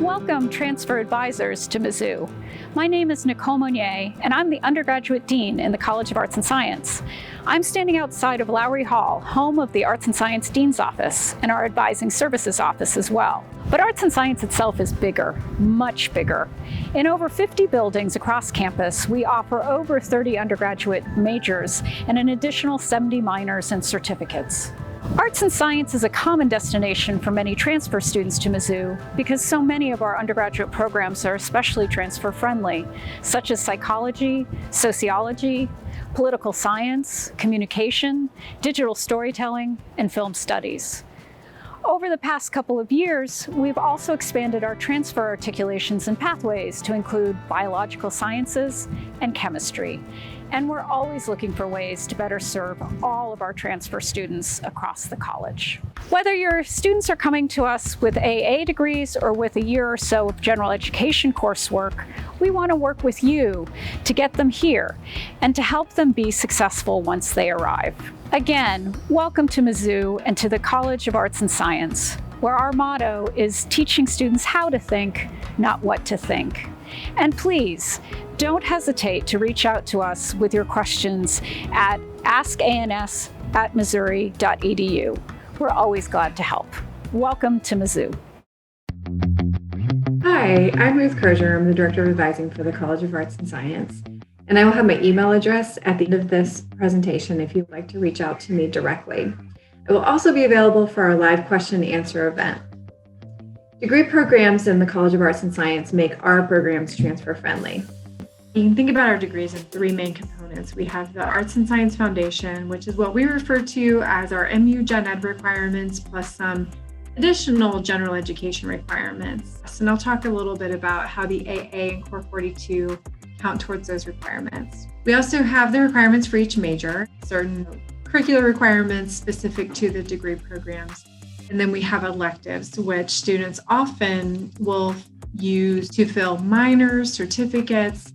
Welcome, transfer advisors, to Mizzou. My name is Nicole Monnier, and I'm the undergraduate dean in the College of Arts and Science. I'm standing outside of Lowry Hall, home of the Arts and Science Dean's Office, and our Advising Services Office as well. But Arts and Science itself is bigger, much bigger. In over 50 buildings across campus, we offer over 30 undergraduate majors and an additional 70 minors and certificates. Arts and Science is a common destination for many transfer students to Mizzou because so many of our undergraduate programs are especially transfer-friendly, such as psychology, sociology, political science, communication, digital storytelling, and film studies. Over the past couple of years, we've also expanded our transfer articulations and pathways to include biological sciences and chemistry. And we're always looking for ways to better serve all of our transfer students across the college. Whether your students are coming to us with AA degrees or with a year or so of general education coursework, we want to work with you to get them here and to help them be successful once they arrive. Again, welcome to Mizzou and to the College of Arts and Science, where our motto is teaching students how to think, not what to think. And please, don't hesitate to reach out to us with your questions at askans@missouri.edu. We're always glad to help. Welcome to Mizzou. Hi, I'm Ruth Crozier. I'm the Director of Advising for the College of Arts and Science. And I will have my email address at the end of this presentation if you'd like to reach out to me directly. I will also be available for our live question and answer event. Degree programs in the College of Arts and Science make our programs transfer friendly. You can think about our degrees in three main components. We have the Arts and Science Foundation, which is what we refer to as our MU Gen Ed requirements, plus some additional general education requirements. And I'll talk a little bit about how the AA and Core 42 count towards those requirements. We also have the requirements for each major, certain curricular requirements specific to the degree programs. And then we have electives, which students often will use to fill minors, certificates,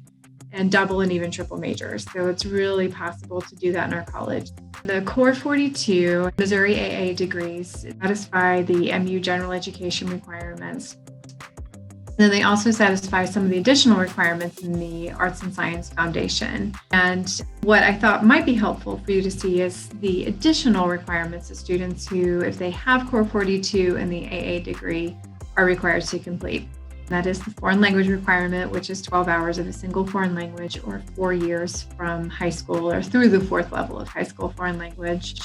and double and even triple majors. So it's really possible to do that in our college. The Core 42 Missouri AA degrees satisfy the MU general education requirements. Then they also satisfy some of the additional requirements in the Arts and Science Foundation. And what I thought might be helpful for you to see is the additional requirements of students who, if they have Core 42 and the AA degree, are required to complete. That is the foreign language requirement, which is 12 hours of a single foreign language or 4 years from high school or through the fourth level of high school foreign language.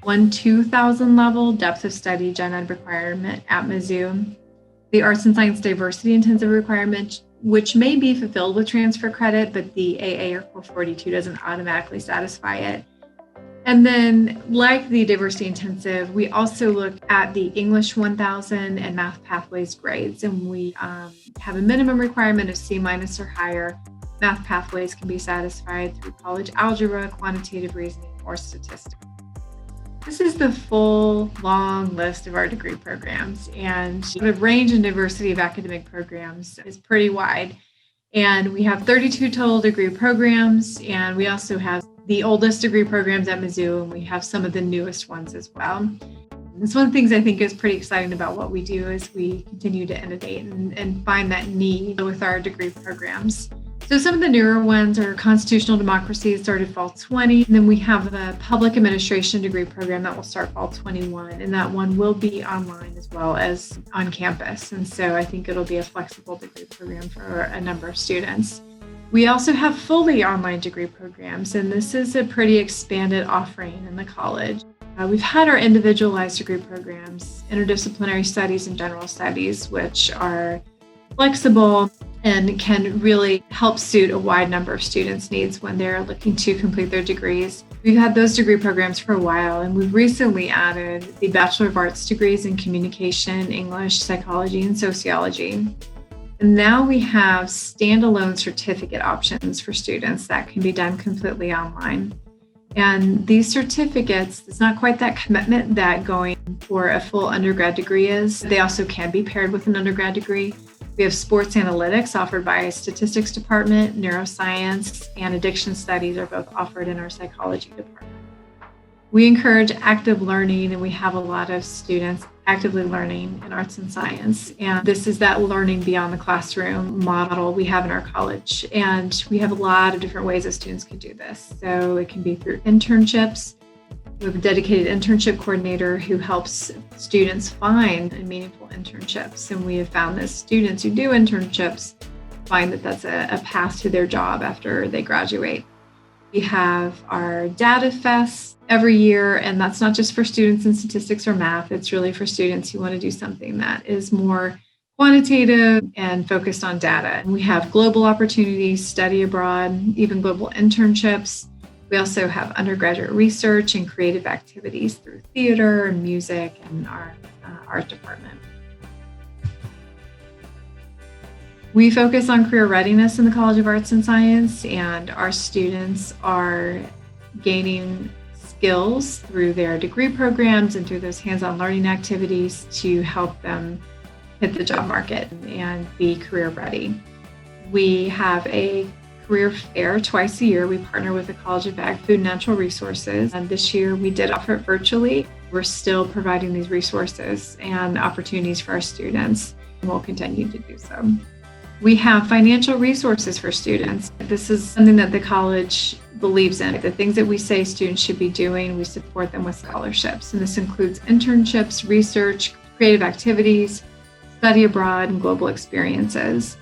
2000 level depth of study gen ed requirement at Mizzou. The Arts and Science Diversity Intensive requirement, which may be fulfilled with transfer credit, but the AA or Core 42 doesn't automatically satisfy it. And then, like the Diversity Intensive, we also look at the English 1000 and Math Pathways grades, and we have a minimum requirement of C- or higher. Math Pathways can be satisfied through college algebra, quantitative reasoning, or statistics. This is the full, long list of our degree programs, and the range and diversity of academic programs is pretty wide. And we have 32 total degree programs, and we also have the oldest degree programs at Mizzou, and we have some of the newest ones as well. That's one of the things I think is pretty exciting about what we do is we continue to innovate and find that need with our degree programs. So some of the newer ones are Constitutional Democracy, started fall 20. And then we have the Public Administration degree program that will start fall 21. And that one will be online as well as on campus. And so I think it'll be a flexible degree program for a number of students. We also have fully online degree programs, and this is a pretty expanded offering in the college. We've had our individualized degree programs, interdisciplinary studies and general studies, which are flexible and can really help suit a wide number of students' needs when they're looking to complete their degrees. We've had those degree programs for a while, and we've recently added the Bachelor of Arts degrees in Communication, English, Psychology, and Sociology. And now we have standalone certificate options for students that can be done completely online. And these certificates, it's not quite that commitment that going for a full undergrad degree is. They also can be paired with an undergrad degree. We have sports analytics offered by a statistics department, neuroscience, and addiction studies are both offered in our psychology department. We encourage active learning, and we have a lot of students actively learning in arts and science. And this is that learning beyond the classroom model we have in our college. And we have a lot of different ways that students can do this. So it can be through internships. We have a dedicated internship coordinator who helps students find meaningful internships. And we have found that students who do internships find that that's a path to their job after they graduate. We have our data fest every year, and that's not just for students in statistics or math. It's really for students who want to do something that is more quantitative and focused on data. And we have global opportunities, study abroad, even global internships. We also have undergraduate research and creative activities through theater and music and our art department. We focus on career readiness in the College of Arts and Science, and our students are gaining skills through their degree programs and through those hands-on learning activities to help them hit the job market and be career ready. We have a career fair twice a year. We partner with the College of Ag, Food, and Natural Resources, and this year we did offer it virtually. We're still providing these resources and opportunities for our students, and we'll continue to do so. We have financial resources for students. This is something that the college believes in. The things that we say students should be doing, we support them with scholarships. And this includes internships, research, creative activities, study abroad, and global experiences.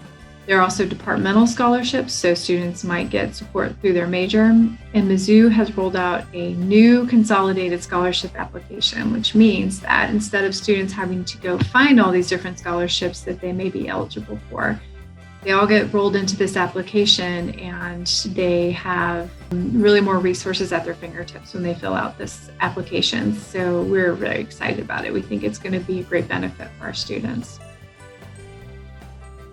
There are also departmental scholarships, so students might get support through their major. And Mizzou has rolled out a new consolidated scholarship application, which means that instead of students having to go find all these different scholarships that they may be eligible for, they all get rolled into this application, and they have really more resources at their fingertips when they fill out this application. So we're really excited about it. We think it's going to be a great benefit for our students.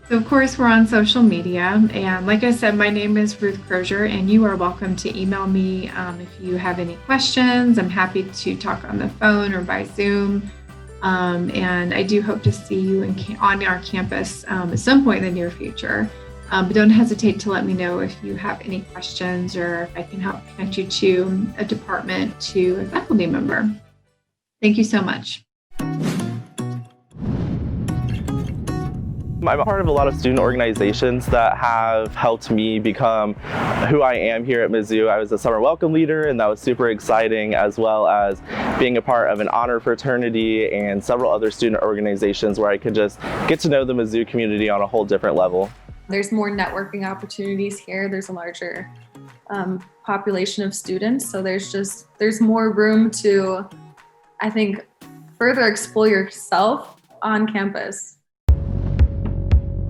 So of course, we're on social media. And like I said, my name is Ruth Crozier, and you are welcome to email me if you have any questions. I'm happy to talk on the phone or by Zoom. And I do hope to see you on our campus at some point in the near future. But don't hesitate to let me know if you have any questions or if I can help connect you to a department, to a faculty member. Thank you so much. I'm a part of a lot of student organizations that have helped me become who I am here at Mizzou. I was a summer welcome leader, and that was super exciting, as well as being a part of an honor fraternity and several other student organizations where I could just get to know the Mizzou community on a whole different level. There's more networking opportunities here. There's a larger population of students, so there's more room to, I think, further explore yourself on campus.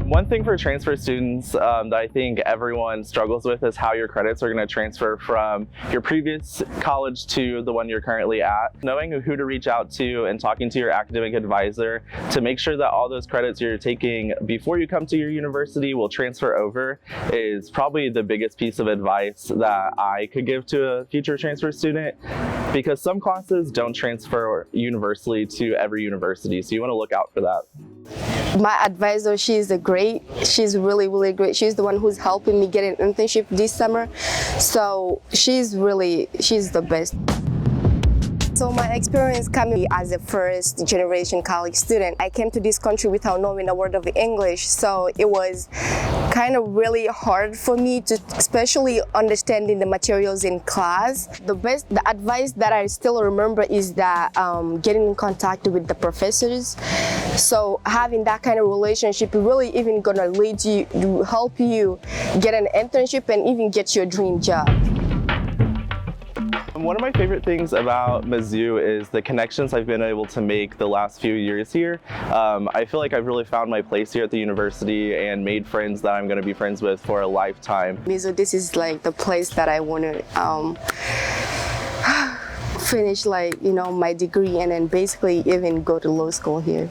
One thing for transfer students that I think everyone struggles with is how your credits are going to transfer from your previous college to the one you're currently at. Knowing who to reach out to and talking to your academic advisor to make sure that all those credits you're taking before you come to your university will transfer over is probably the biggest piece of advice that I could give to a future transfer student, because some classes don't transfer universally to every university, so you want to look out for that. My advisor, she's really, really great. She's the one who's helping me get an internship this summer. So she's the best. So my experience coming as a first generation college student, I came to this country without knowing a word of English. So it was kind of really hard for me to, especially understanding the materials in class. The advice that I still remember is that getting in contact with the professors. So having that kind of relationship really even gonna lead you to help you get an internship and even get your dream job. One of my favorite things about Mizzou is the connections I've been able to make the last few years here. I feel like I've really found my place here at the university and made friends that I'm going to be friends with for a lifetime. Mizzou, this is like the place that I want to finish my degree and then basically even go to law school here.